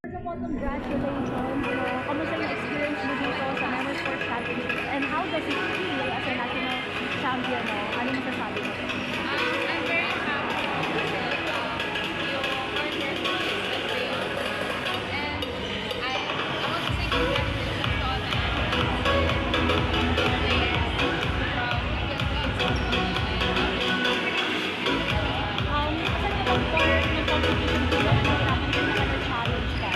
First of all, congratulations. Kamusta yung experience mo dito sa Memory Sports Championship? And how does it feel as a national champion? Ano masasabi mo? I'm very happy kasi yung order ko is the same. And I want to say congratulations to all the Asan ka bang part ng competition dito? Nahirapan ka na na-challenge ka?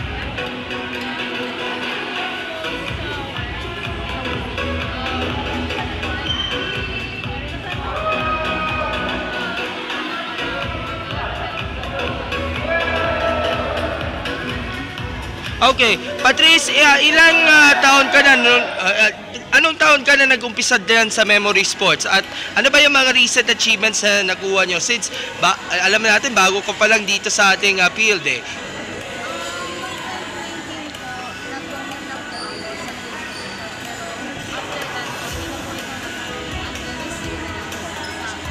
Okay, Patrice, ilang taon ka na anong taon ka na nag-umpisa diyan sa Memory Sports? At ano ba yung mga recent achievements na nakuha nyo? Since alam natin bago ka pa lang dito sa ating field eh.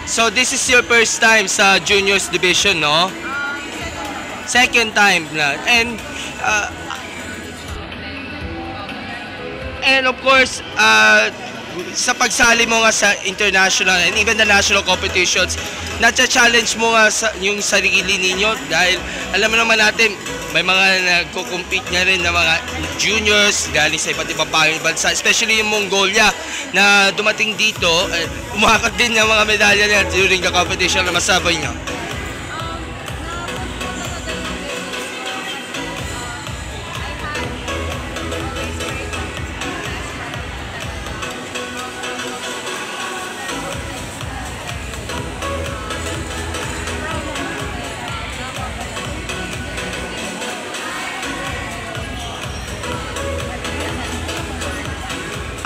So this is your first time sa juniors division, no? Second time na. And of course, sa pagsali mo nga sa international and even the national competitions, na-challenge mo nga yung sarili ninyo dahil alam mo naman natin, may mga nagko-compete nga rin na mga juniors galing sa iba't ibang bansa, especially yung Mongolia na dumating dito, umakat din ng mga medalya niya during the competition na masabay niyo.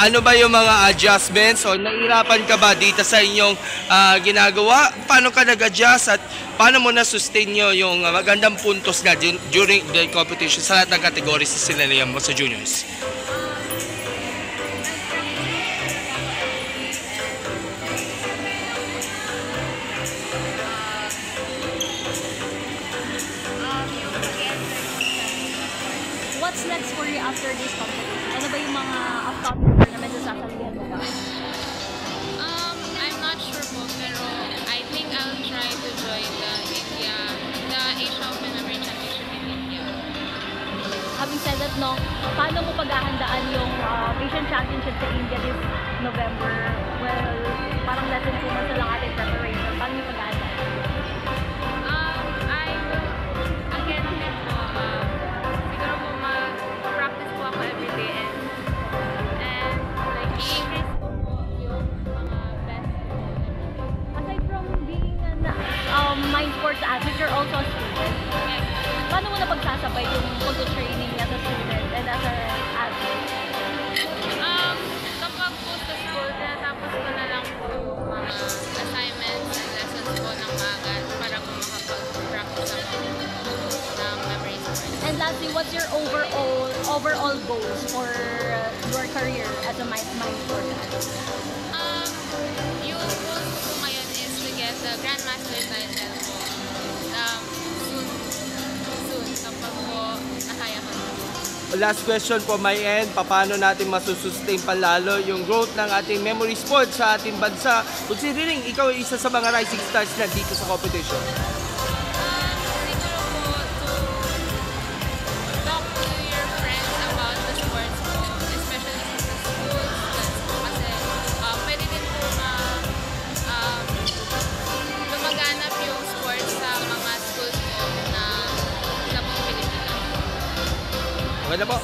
Ano ba yung mga adjustments o nahirapan ka ba dito sa inyong ginagawa? Paano ka nag-adjust at paano mo na-sustain nyo yung magandang puntos na during the competition sa lahat ng categories na sinalihan mo sa juniors? What's next for you after this competition? Ano ba yung mga upcoming tournaments na sasalihan mo ba? I'm not sure po, pero I think I'll try to join the Asia Open Memory Championship in India. Having said that, no, paano mo paghahandaan yung Asian Championship sa India this November? Well, parang less than 2 months na lang ating preparation. Paano mo paghahandaan? Again, siguro po mag-practice po ako everyday and like i-increase ko po yung mga best ko. Aside from being an mind sports athlete, you're also a student. Yes. Paano mo na pagsasabay yung pag-training as a student and as an athlete? Kapag po sa school, tinatapos ko na lang po yung mga assignments and lessons po ng maaga para po makapag-practice ako ng memory sports. And lastly, what's your overall goals for your career as a mind sports athlete? Yung goals ko po ngayon is to get the Grandmaster title po. Soon, kapag po nakaya ko. Last question po my end, paano natin masusustain palalo yung growth ng ating memory sports sa ating bansa? Considering ikaw ay isa sa mga rising stars na dito sa competition. Siguro po to talk to your friends about the sports po, especially sa schools, kasi pwede din po lumaganap yung sports sa mga schools po na sa buong Pilipinas. Okay na po.